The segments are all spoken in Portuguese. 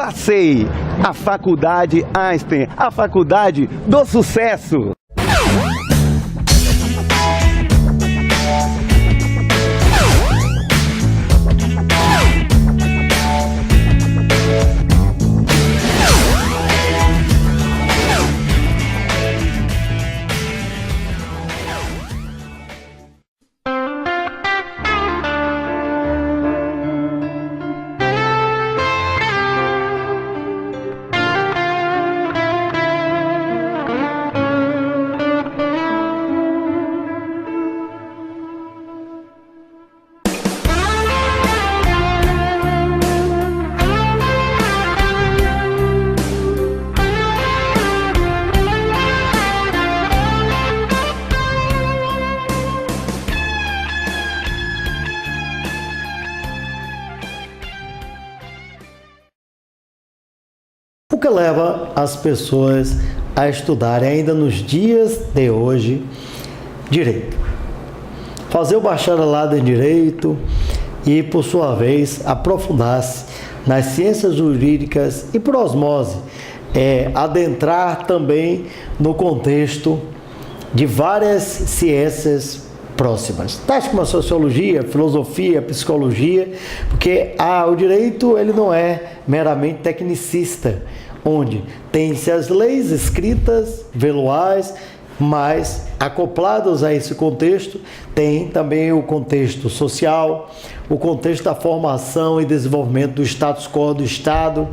Passei! A Faculdade Einstein, a faculdade do sucesso! O que leva as pessoas a estudarem ainda nos dias de hoje direito? Fazer o bacharelado em direito e, por sua vez, aprofundar-se nas ciências jurídicas e, por osmose, adentrar também no contexto de várias ciências próximas, tais como a sociologia, filosofia, psicologia, porque o direito ele não é meramente tecnicista, onde tem-se as leis escritas, veluais, mas acoplados a esse contexto, tem também o contexto social, o contexto da formação e desenvolvimento do status quo do Estado,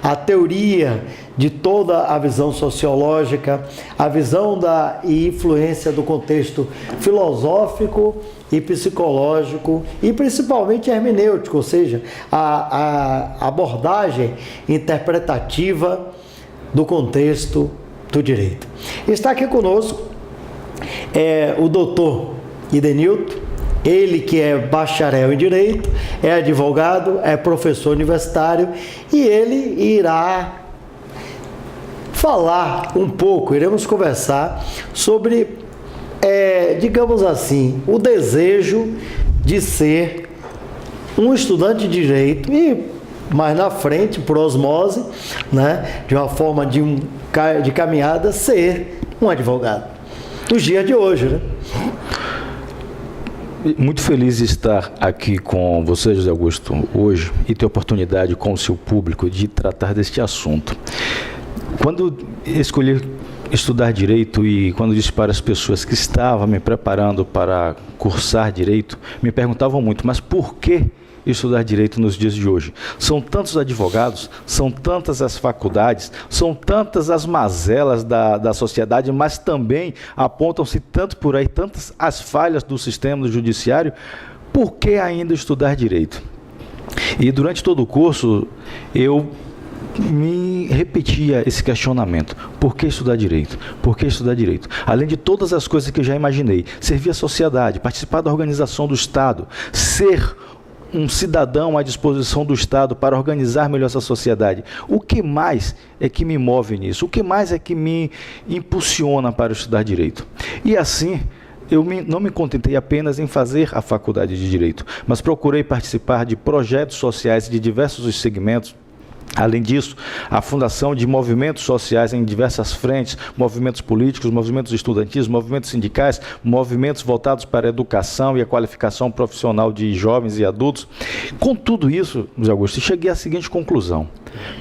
a teoria de toda a visão sociológica, a visão e influência do contexto filosófico e psicológico e principalmente hermenêutico, ou seja, a abordagem interpretativa do contexto do direito. Está aqui conosco o doutor Idenilton, ele que é bacharel em Direito, é advogado, é professor universitário e ele irá falar um pouco, iremos conversar sobre, digamos assim, o desejo de ser um estudante de Direito e mais na frente, por osmose, né, de uma forma de caminhada, ser um advogado. Nos dias de hoje, né? Muito feliz de estar aqui com você, José Augusto, hoje e ter oportunidade com o seu público de tratar deste assunto. Quando escolhi estudar Direito e quando disse para as pessoas que estavam me preparando para cursar Direito, me perguntavam muito, mas por que estudar Direito nos dias de hoje? São tantos advogados, são tantas as faculdades, são tantas as mazelas da sociedade, mas também apontam-se tanto por aí, tantas as falhas do sistema do judiciário, por que ainda estudar Direito? E durante todo o curso, eu me repetia esse questionamento: por que estudar Direito? Por que estudar Direito? Além de todas as coisas que eu já imaginei, servir a sociedade, participar da organização do Estado, ser um cidadão à disposição do Estado para organizar melhor essa sociedade. O que mais é que me move nisso? O que mais é que me impulsiona para estudar Direito? E assim, eu não me contentei apenas em fazer a faculdade de Direito, mas procurei participar de projetos sociais de diversos segmentos. Além disso, a fundação de movimentos sociais em diversas frentes, movimentos políticos, movimentos estudantis, movimentos sindicais, movimentos voltados para a educação e a qualificação profissional de jovens e adultos. Com tudo isso, José Augusto, cheguei à seguinte conclusão.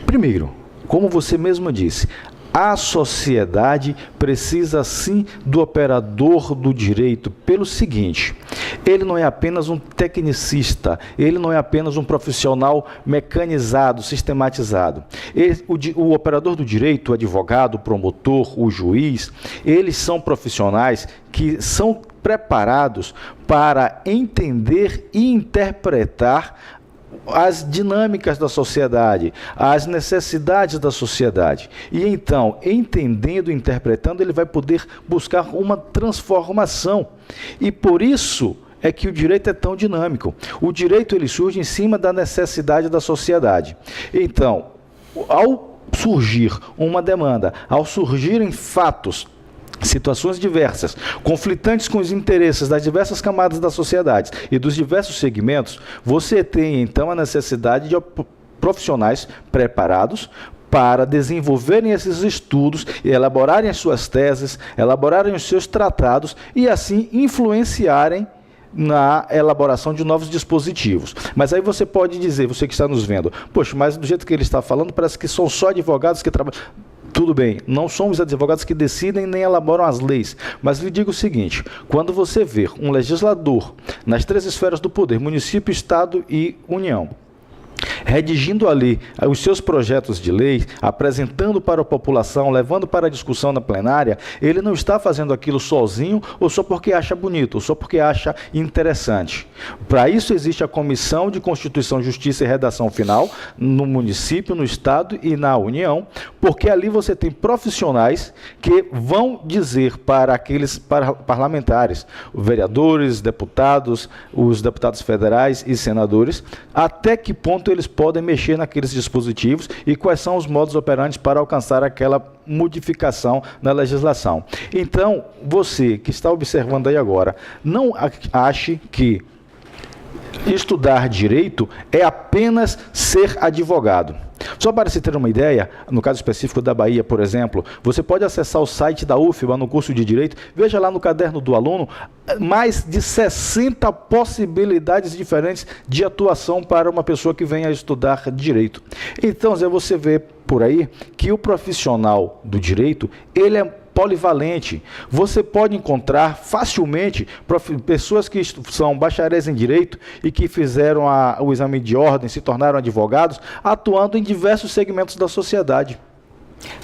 Primeiro, como você mesmo disse, a sociedade precisa sim do operador do direito pelo seguinte: ele não é apenas um tecnicista, ele não é apenas um profissional mecanizado, sistematizado. O operador do direito, o advogado, o promotor, o juiz, eles são profissionais que são preparados para entender e interpretar as dinâmicas da sociedade, as necessidades da sociedade. E então, entendendo e interpretando, ele vai poder buscar uma transformação. E por isso é que o direito é tão dinâmico. O direito ele surge em cima da necessidade da sociedade. Então, ao surgir uma demanda, ao surgirem fatos, situações diversas, conflitantes com os interesses das diversas camadas da sociedade e dos diversos segmentos, você tem então a necessidade de profissionais preparados para desenvolverem esses estudos, elaborarem as suas teses, elaborarem os seus tratados e assim influenciarem na elaboração de novos dispositivos. Mas aí você pode dizer, você que está nos vendo, poxa, mas do jeito que ele está falando, parece que são só advogados que trabalham. Tudo bem, não são os advogados que decidem nem elaboram as leis, mas lhe digo o seguinte, quando você vê um legislador nas 3 esferas do poder, município, estado e União, redigindo ali os seus projetos de lei, apresentando para a população, levando para a discussão na plenária, ele não está fazendo aquilo sozinho ou só porque acha bonito, ou só porque acha interessante. Para isso existe a Comissão de Constituição, Justiça e Redação Final, no município, no estado e na União, porque ali você tem profissionais que vão dizer para aqueles parlamentares, os vereadores, deputados, os deputados federais e senadores, até que ponto eles podem mexer naqueles dispositivos e quais são os modos operantes para alcançar aquela modificação na legislação. Então, você que está observando aí agora, não ache que estudar direito é apenas ser advogado. Só para se ter uma ideia, no caso específico da Bahia, por exemplo, você pode acessar o site da UFBA no curso de Direito, veja lá no caderno do aluno, mais de 60 possibilidades diferentes de atuação para uma pessoa que venha estudar Direito. Então, Zé, você vê por aí que o profissional do Direito, ele é polivalente. Você pode encontrar facilmente pessoas que são bacharéis em Direito e que fizeram o exame de ordem, se tornaram advogados, atuando em diversos segmentos da sociedade.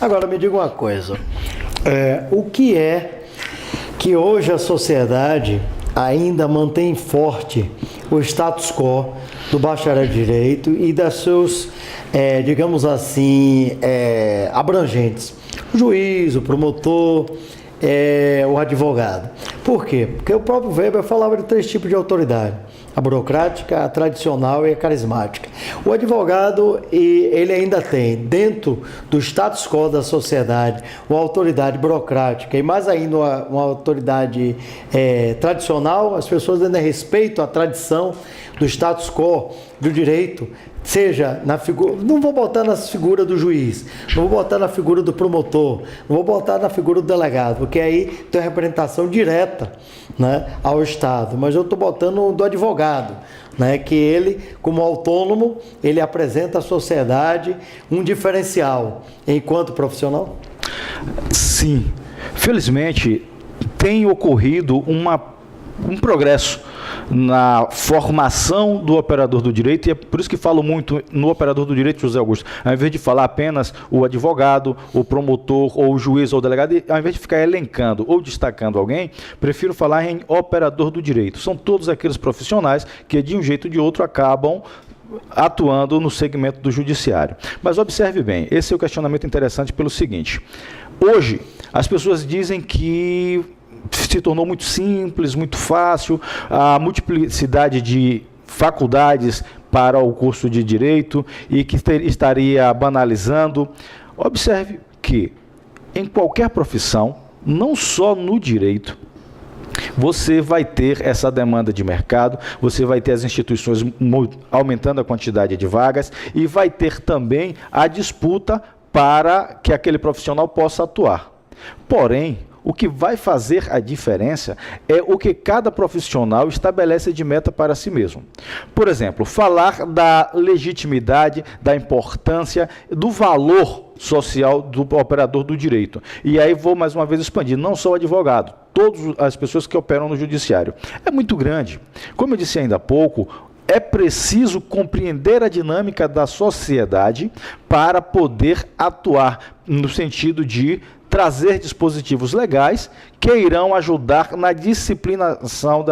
Agora, me diga uma coisa. O que é que hoje a sociedade ainda mantém forte o status quo do bacharel de Direito e das seus, digamos assim, abrangentes? O juiz, o promotor, o advogado. Por quê? Porque o próprio Weber falava de 3 tipos de autoridade: a burocrática, a tradicional e a carismática. O advogado, ele ainda tem, dentro do status quo da sociedade, uma autoridade burocrática e mais ainda uma autoridade tradicional. As pessoas ainda respeitam a tradição do status quo do direito, seja na figura, não vou botar na figura do juiz, não vou botar na figura do promotor, não vou botar na figura do delegado, porque aí tem uma representação direta, né, ao Estado, mas eu estou botando do advogado, né, que ele, como autônomo, ele apresenta à sociedade um diferencial enquanto profissional? Sim, felizmente tem ocorrido um progresso na formação do operador do direito, e é por isso que falo muito no operador do direito, José Augusto, ao invés de falar apenas o advogado, o promotor, ou o juiz, ou o delegado, ao invés de ficar elencando ou destacando alguém, prefiro falar em operador do direito. São todos aqueles profissionais que, de um jeito ou de outro, acabam atuando no segmento do judiciário. Mas observe bem, esse é o questionamento interessante pelo seguinte: hoje, as pessoas dizem que se tornou muito simples, muito fácil, a multiplicidade de faculdades para o curso de Direito e que estaria banalizando. Observe que em qualquer profissão, não só no Direito, você vai ter essa demanda de mercado, você vai ter as instituições aumentando a quantidade de vagas e vai ter também a disputa para que aquele profissional possa atuar. Porém, o que vai fazer a diferença é o que cada profissional estabelece de meta para si mesmo. Por exemplo, falar da legitimidade, da importância, do valor social do operador do direito. E aí vou mais uma vez expandir, não só o advogado, todas as pessoas que operam no judiciário. É muito grande. Como eu disse ainda há pouco, é preciso compreender a dinâmica da sociedade para poder atuar no sentido de trazer dispositivos legais que irão ajudar na disciplinação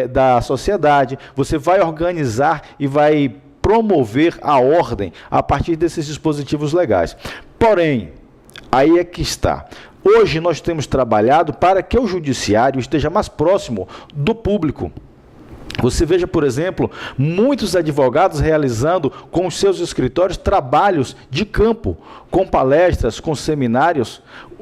da sociedade. Você vai organizar e vai promover a ordem a partir desses dispositivos legais. Porém, aí é que está. Hoje nós temos trabalhado para que o judiciário esteja mais próximo do público. Você veja, por exemplo, muitos advogados realizando com os seus escritórios trabalhos de campo, com palestras, com seminários.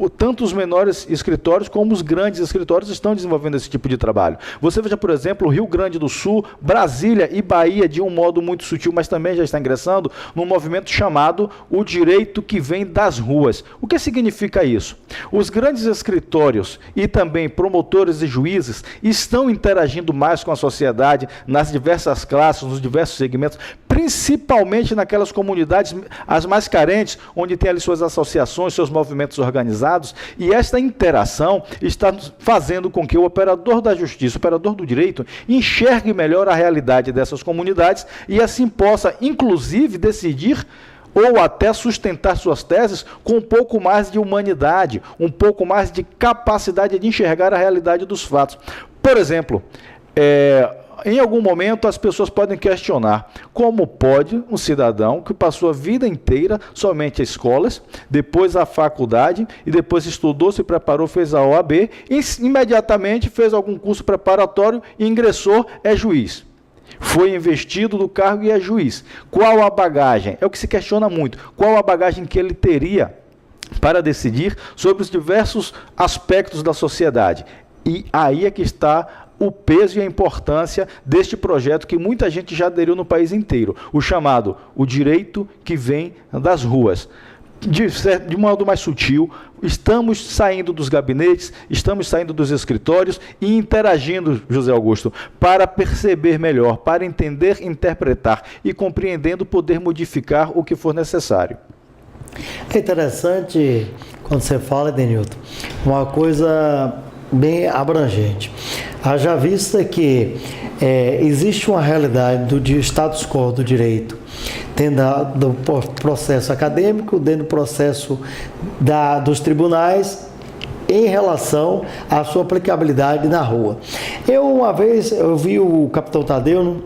tanto os menores escritórios como os grandes escritórios estão desenvolvendo esse tipo de trabalho. Você veja, por exemplo, o Rio Grande do Sul, Brasília e Bahia, de um modo muito sutil, mas também já está ingressando num movimento chamado o direito que vem das ruas. O que significa isso? Os grandes escritórios e também promotores e juízes estão interagindo mais com a sociedade nas diversas classes, nos diversos segmentos, principalmente naquelas comunidades as mais carentes, onde tem ali suas associações, seus movimentos organizados, e esta interação está fazendo com que o operador da justiça, o operador do direito, enxergue melhor a realidade dessas comunidades e assim possa, inclusive, decidir ou até sustentar suas teses com um pouco mais de humanidade, um pouco mais de capacidade de enxergar a realidade dos fatos. Por exemplo, em algum momento as pessoas podem questionar como pode um cidadão que passou a vida inteira somente a escolas, depois a faculdade e depois estudou, se preparou, fez a OAB e imediatamente fez algum curso preparatório e ingressou, é juiz. Foi investido do cargo e é juiz. Qual a bagagem? É o que se questiona muito. Qual a bagagem que ele teria para decidir sobre os diversos aspectos da sociedade? E aí é que está o peso e a importância deste projeto que muita gente já aderiu no país inteiro, o chamado o direito que vem das ruas. De modo mais sutil, estamos saindo dos gabinetes, estamos saindo dos escritórios e interagindo, José Augusto, para perceber melhor, para entender, interpretar e, compreendendo, poder modificar o que for necessário. É interessante, quando você fala, Edenilton, uma coisa bem abrangente. Haja vista que existe uma realidade do status quo do direito, dentro do processo acadêmico, dentro do processo dos tribunais, em relação à sua aplicabilidade na rua. Uma vez eu vi o capitão Tadeu,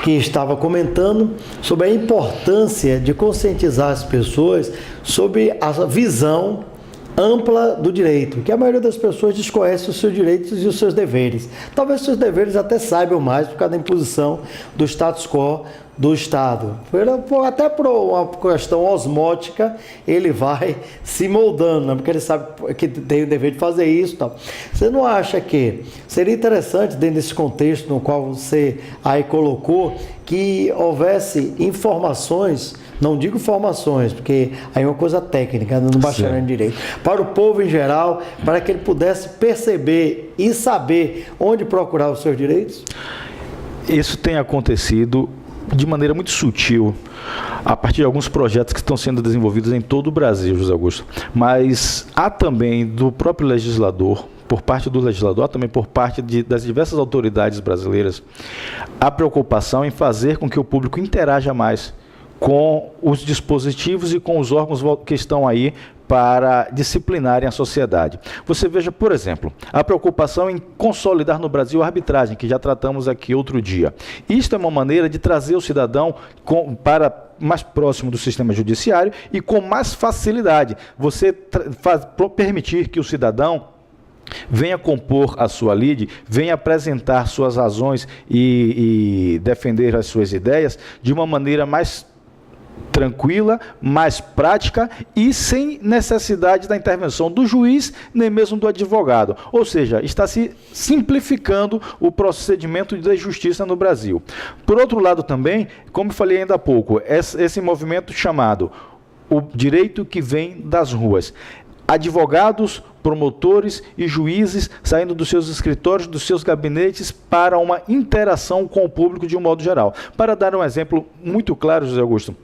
que estava comentando sobre a importância de conscientizar as pessoas sobre a visão ampla do direito, que a maioria das pessoas desconhece os seus direitos e os seus deveres. Talvez os seus deveres até saibam mais por causa da imposição do status quo do Estado. Até por uma questão osmótica, ele vai se moldando, né? Porque ele sabe que tem o dever de fazer isso. Tal. Você não acha que seria interessante, dentro desse contexto no qual você aí colocou, que houvesse informações, não digo formações, porque aí é uma coisa técnica, no bacharel em direito, para o povo em geral, para que ele pudesse perceber e saber onde procurar os seus direitos? Isso tem acontecido de maneira muito sutil, a partir de alguns projetos que estão sendo desenvolvidos em todo o Brasil, José Augusto. Mas há também do próprio legislador, por parte do legislador, também por parte das diversas autoridades brasileiras, a preocupação em fazer com que o público interaja mais com os dispositivos e com os órgãos que estão aí para disciplinarem a sociedade. Você veja, por exemplo, a preocupação em consolidar no Brasil a arbitragem, que já tratamos aqui outro dia. Isto é uma maneira de trazer o cidadão para mais próximo do sistema judiciário e com mais facilidade. Você permitir que o cidadão venha compor a sua lide, venha apresentar suas razões e defender as suas ideias de uma maneira mais tranquila, mais prática e sem necessidade da intervenção do juiz, nem mesmo do advogado. Ou seja, está se simplificando o procedimento da justiça no Brasil. Por outro lado também, como falei ainda há pouco, esse movimento chamado o direito que vem das ruas. Advogados, promotores e juízes saindo dos seus escritórios, dos seus gabinetes para uma interação com o público de um modo geral. Para dar um exemplo muito claro, José Augusto,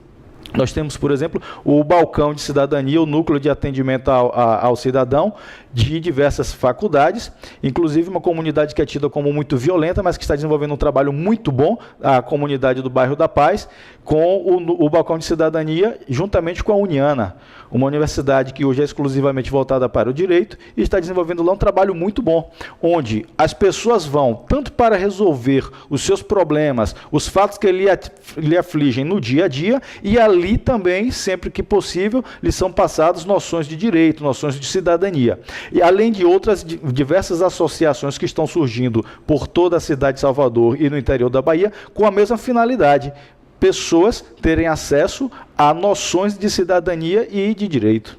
nós temos, por exemplo, o balcão de cidadania, o núcleo de atendimento ao cidadão de diversas faculdades, inclusive uma comunidade que é tida como muito violenta, mas que está desenvolvendo um trabalho muito bom, a comunidade do bairro da Paz, com o balcão de cidadania, juntamente com a Uniana, uma universidade que hoje é exclusivamente voltada para o direito e está desenvolvendo lá um trabalho muito bom, onde as pessoas vão tanto para resolver os seus problemas, os fatos que lhe afligem no dia a dia, e ali também, sempre que possível, lhes são passadas noções de direito, noções de cidadania. E além de outras diversas associações que estão surgindo por toda a cidade de Salvador e no interior da Bahia, com a mesma finalidade, pessoas terem acesso a noções de cidadania e de direito.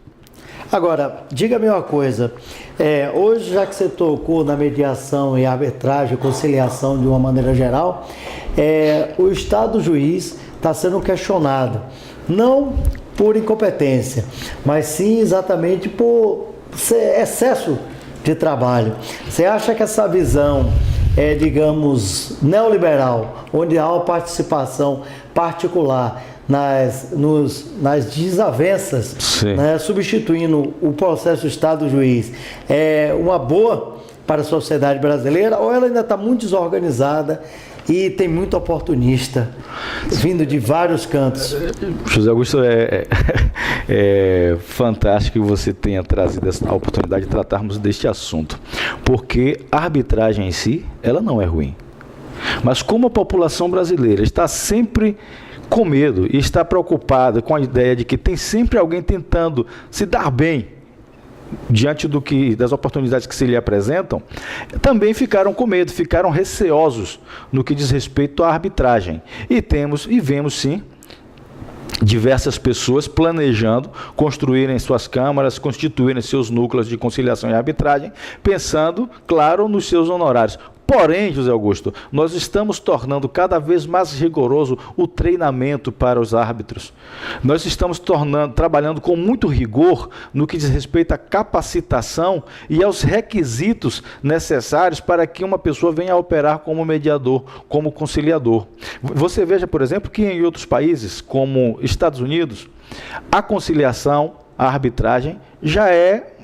Agora, diga-me uma coisa, hoje, já que você tocou na mediação e arbitragem, conciliação de uma maneira geral, o Estado juiz está sendo questionado, não por incompetência, mas sim exatamente por excesso de trabalho. Você acha que essa visão digamos, neoliberal, onde há uma participação particular nas desavenças, né, substituindo o processo Estado-juiz, é uma boa para a sociedade brasileira, ou ela ainda está muito desorganizada e tem muito oportunista vindo de vários cantos? José Augusto, é fantástico que você tenha trazido a oportunidade de tratarmos deste assunto, porque a arbitragem em si, ela não é ruim. Mas como a população brasileira está sempre com medo e está preocupada com a ideia de que tem sempre alguém tentando se dar bem diante das oportunidades que se lhe apresentam, também ficaram com medo, ficaram receosos no que diz respeito à arbitragem. E vemos sim diversas pessoas planejando construírem suas câmaras, constituírem seus núcleos de conciliação e arbitragem, pensando, claro, nos seus honorários. Porém, José Augusto, nós estamos tornando cada vez mais rigoroso o treinamento para os árbitros. Nós estamos trabalhando com muito rigor no que diz respeito à capacitação e aos requisitos necessários para que uma pessoa venha a operar como mediador, como conciliador. Você veja, por exemplo, que em outros países, como Estados Unidos, a conciliação, a arbitragem, já é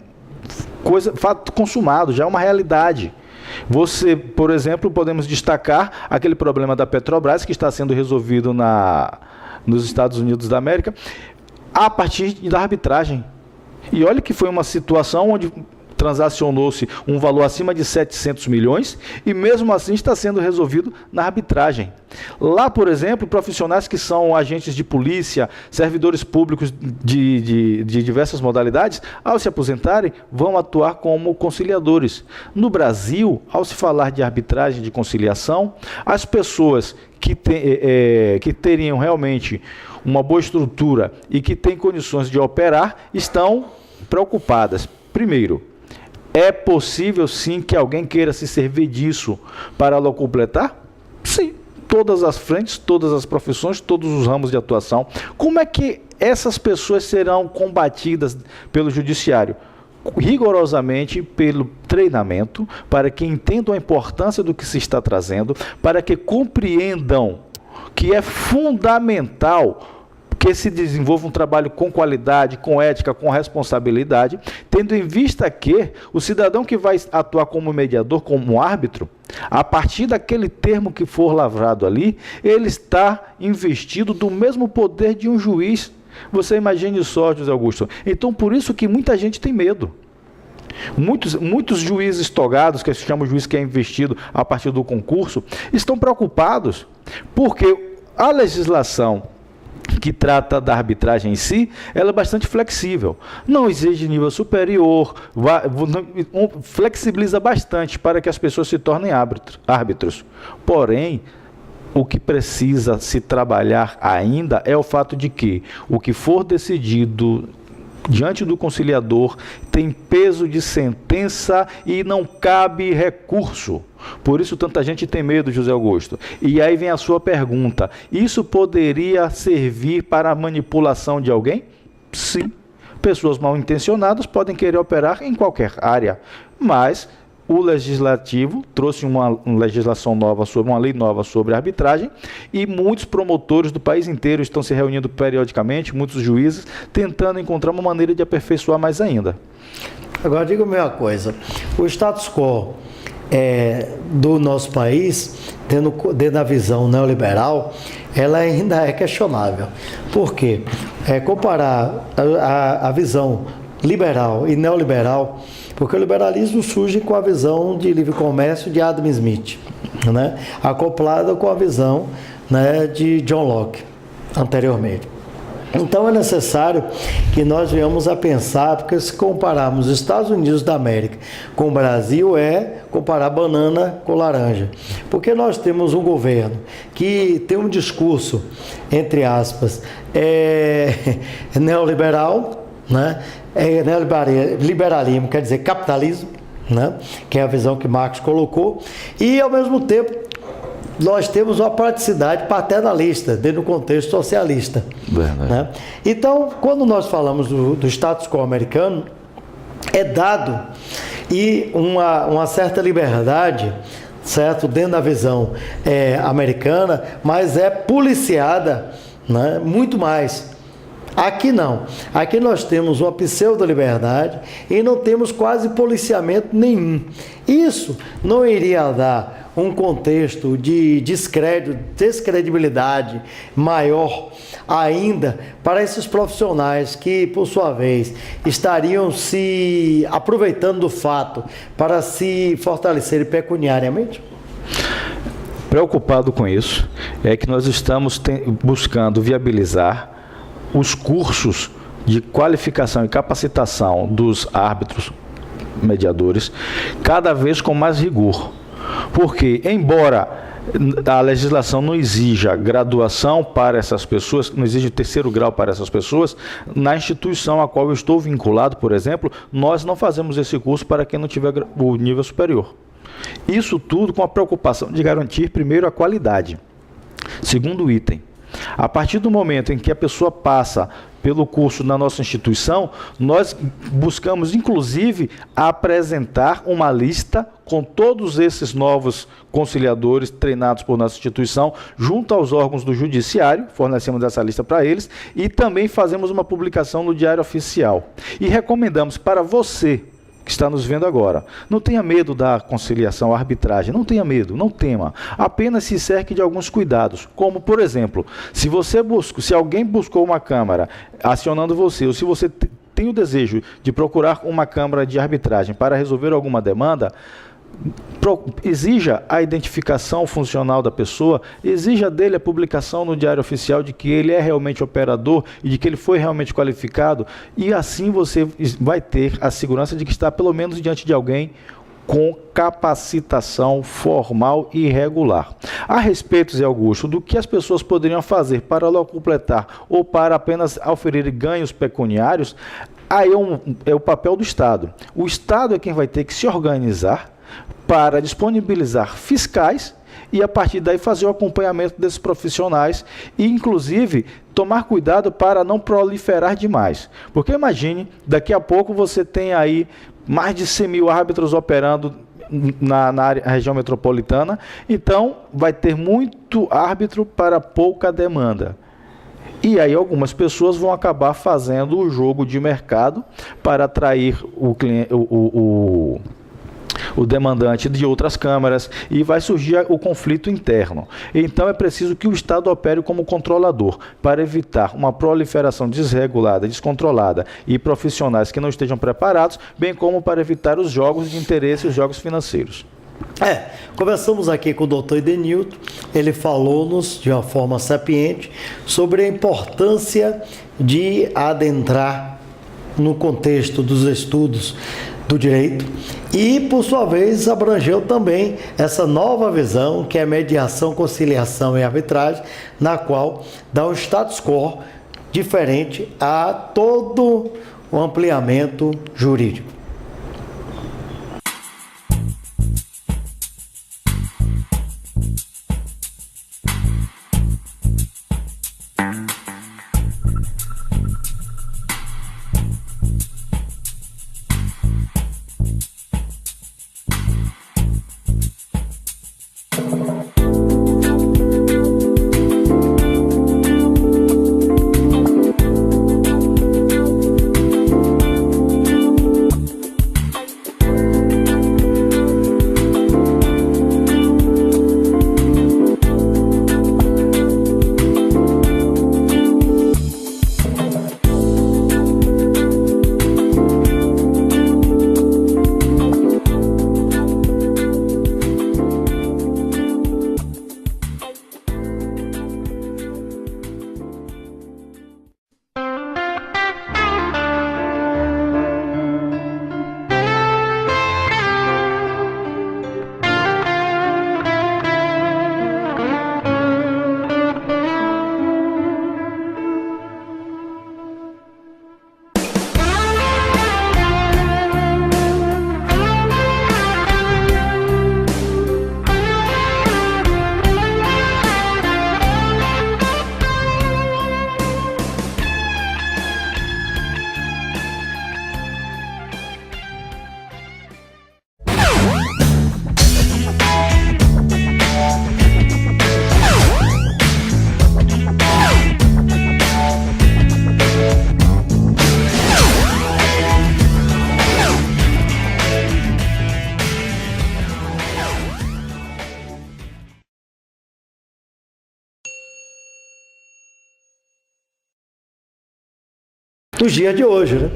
fato consumado, já é uma realidade. Você, por exemplo, podemos destacar aquele problema da Petrobras que está sendo resolvido nos Estados Unidos da América a partir da arbitragem. E olha que foi uma situação onde transacionou-se um valor acima de 700 milhões e mesmo assim está sendo resolvido na arbitragem. Lá, por exemplo, profissionais que são agentes de polícia, servidores públicos de diversas modalidades, ao se aposentarem, vão atuar como conciliadores. No Brasil, ao se falar de arbitragem, de conciliação, as pessoas que teriam realmente uma boa estrutura e que têm condições de operar, estão preocupadas. Primeiro, é possível sim que alguém queira se servir disso para locupletar? Sim, todas as frentes, todas as profissões, todos os ramos de atuação. Como é que essas pessoas serão combatidas pelo judiciário? Rigorosamente pelo treinamento, para que entendam a importância do que se está trazendo, para que compreendam que é fundamental que se desenvolva um trabalho com qualidade, com ética, com responsabilidade, tendo em vista que o cidadão que vai atuar como mediador, como árbitro, a partir daquele termo que for lavrado ali, ele está investido do mesmo poder de um juiz. Você imagine só, José Augusto. Então, por isso que muita gente tem medo. Muitos juízes togados, que se chama juiz que é investido a partir do concurso, estão preocupados, porque a legislação que trata da arbitragem em si, ela é bastante flexível. Não exige nível superior, flexibiliza bastante para que as pessoas se tornem árbitros. Porém, o que precisa se trabalhar ainda é o fato de que o que for decidido diante do conciliador tem peso de sentença e não cabe recurso. Por isso tanta gente tem medo, José Augusto. E aí vem a sua pergunta: isso poderia servir para a manipulação de alguém? Sim. Pessoas mal intencionadas podem querer operar em qualquer área, mas o legislativo trouxe uma legislação nova, uma lei nova sobre arbitragem, e muitos promotores do país inteiro estão se reunindo periodicamente, muitos juízes, tentando encontrar uma maneira de aperfeiçoar mais ainda. Agora, diga-me uma coisa: o status quo do nosso país, dentro da visão neoliberal, ela ainda é questionável. Por quê? Comparar a visão liberal e neoliberal, porque o liberalismo surge com a visão de livre comércio de Adam Smith, né, acoplada com a visão, né, de John Locke anteriormente. Então é necessário que nós venhamos a pensar, porque se compararmos os Estados Unidos da América com o Brasil, é comparar banana com laranja. Porque nós temos um governo que tem um discurso, entre aspas, neoliberal, né? Liberalismo quer dizer capitalismo, né? Que é a visão que Marx colocou, e ao mesmo tempo nós temos uma praticidade paternalista dentro do contexto socialista. Né? Então, quando nós falamos do status quo americano, é dado e uma certa liberdade, certo, dentro da visão americana, mas é policiada, né, muito mais. Aqui não. Aqui nós temos uma pseudo-liberdade e não temos quase policiamento nenhum. Isso não iria dar um contexto de descredibilidade maior ainda para esses profissionais que, por sua vez, estariam se aproveitando do fato para se fortalecerem pecuniariamente? Preocupado com isso, é que nós estamos buscando viabilizar os cursos de qualificação e capacitação dos árbitros mediadores cada vez com mais rigor. Porque, embora a legislação não exija graduação para essas pessoas, não exige terceiro grau para essas pessoas, na instituição a qual eu estou vinculado, por exemplo, nós não fazemos esse curso para quem não tiver o nível superior. Isso tudo com a preocupação de garantir, primeiro, a qualidade. Segundo item, a partir do momento em que a pessoa passa pelo curso na nossa instituição, nós buscamos, inclusive, apresentar uma lista com todos esses novos conciliadores treinados por nossa instituição, junto aos órgãos do judiciário, fornecemos essa lista para eles, e também fazemos uma publicação no Diário Oficial. E recomendamos para você, que está nos vendo agora, não tenha medo da conciliação, arbitragem, não tenha medo, não tema, apenas se cerque de alguns cuidados, como, por exemplo, se alguém buscou uma câmara acionando você, ou se você tem o desejo de procurar uma câmara de arbitragem para resolver alguma demanda, exija a identificação funcional da pessoa, exija dele a publicação no Diário Oficial de que ele é realmente operador e de que ele foi realmente qualificado, e assim você vai ter a segurança de que está pelo menos diante de alguém com capacitação formal e regular. A respeito, Zé Augusto, do que as pessoas poderiam fazer para locupletar ou para apenas oferir ganhos pecuniários, aí é o papel do Estado. O Estado é quem vai ter que se organizar para disponibilizar fiscais e, a partir daí, fazer o acompanhamento desses profissionais e, inclusive, tomar cuidado para não proliferar demais. Porque imagine, daqui a pouco você tem aí mais de 100 mil árbitros operando na região metropolitana, então vai ter muito árbitro para pouca demanda. E aí algumas pessoas vão acabar fazendo o jogo de mercado para atrair o demandante de outras câmaras, e vai surgir o conflito interno. Então é preciso que o Estado opere como controlador para evitar uma proliferação desregulada, descontrolada e profissionais que não estejam preparados, bem como para evitar os jogos de interesse e os jogos financeiros. Conversamos aqui com o Dr. Edenilton, ele falou-nos de uma forma sapiente sobre a importância de adentrar no contexto dos estudos do direito e, por sua vez, abrangeu também essa nova visão que é mediação, conciliação e arbitragem, na qual dá um status quo diferente a todo o ampliamento jurídico. dos dias de hoje, né?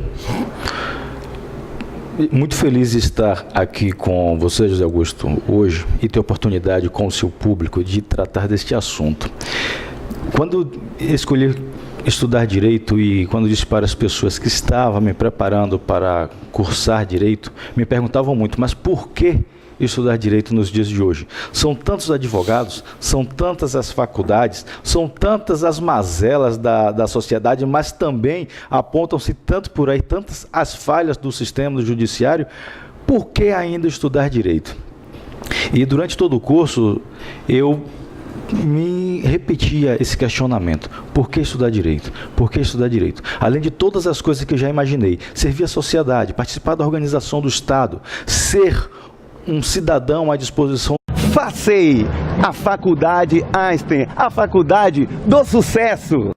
Muito feliz de estar aqui com você, José Augusto, hoje e ter oportunidade com o seu público de tratar deste assunto. Quando escolhi estudar Direito e quando disse para as pessoas que estavam me preparando para cursar Direito, me perguntavam muito, mas por que estudar Direito nos dias de hoje? São tantos advogados, são tantas as faculdades, são tantas as mazelas da sociedade, mas também apontam-se tanto por aí, tantas as falhas do sistema do judiciário, por que ainda estudar Direito? E durante todo o curso, eu me repetia esse questionamento. Por que estudar Direito? Por que estudar Direito? Além de todas as coisas que eu já imaginei, servir a sociedade, participar da organização do Estado, ser um cidadão à disposição. FACEI, a Faculdade Einstein, a faculdade do sucesso.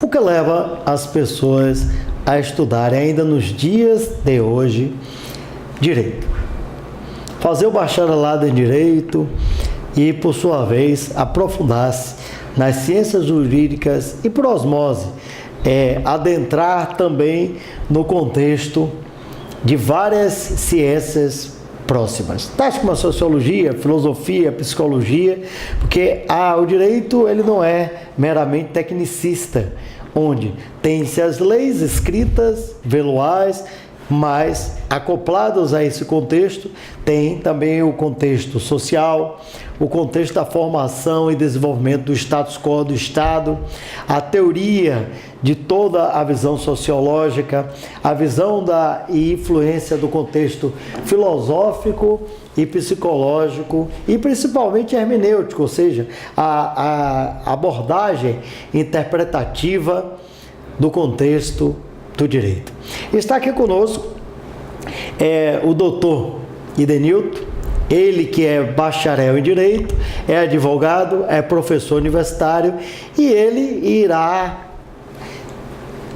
O que leva as pessoas a estudarem ainda nos dias de hoje Direito? Fazer o bacharelado em Direito e, por sua vez, aprofundar-se nas ciências jurídicas e, por osmose, adentrar também no contexto de várias ciências próximas, tais como a sociologia, filosofia, psicologia, porque o direito ele não é meramente tecnicista, onde tem-se as leis escritas, veluais, mas acoplados a esse contexto, tem também o contexto social, o contexto da formação e desenvolvimento do status quo do Estado, a teoria de toda a visão sociológica, a visão e influência do contexto filosófico e psicológico e principalmente hermenêutico, ou seja, a abordagem interpretativa do contexto do direito. Está aqui conosco o doutor Idenilton, ele que é bacharel em Direito, é advogado, é professor universitário e ele irá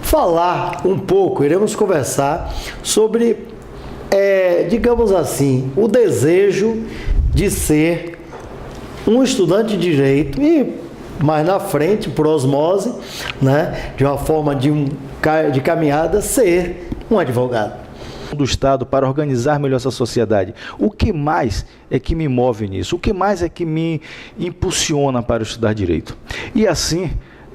falar um pouco, iremos conversar sobre, digamos assim, o desejo de ser um estudante de Direito e mais na frente, por osmose, né, de uma forma de caminhada, ser um advogado. Do Estado para organizar melhor essa sociedade. O que mais é que me move nisso? O que mais é que me impulsiona para estudar Direito? E assim,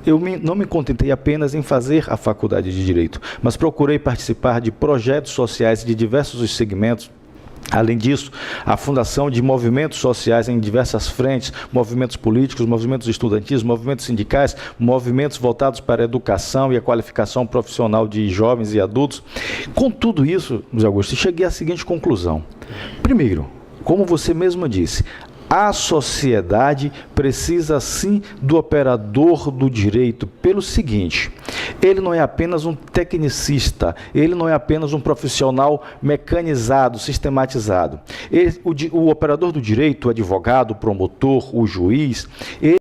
eu não me contentei apenas em fazer a faculdade de Direito, mas procurei participar de projetos sociais de diversos segmentos. Além disso, a fundação de movimentos sociais em diversas frentes, movimentos políticos, movimentos estudantis, movimentos sindicais, movimentos voltados para a educação e a qualificação profissional de jovens e adultos. Com tudo isso, José Augusto, cheguei à seguinte conclusão. Primeiro, como você mesmo disse, a sociedade precisa sim do operador do direito pelo seguinte: ele não é apenas um tecnicista, ele não é apenas um profissional mecanizado, sistematizado. O operador do direito, o advogado, o promotor, o juiz, ele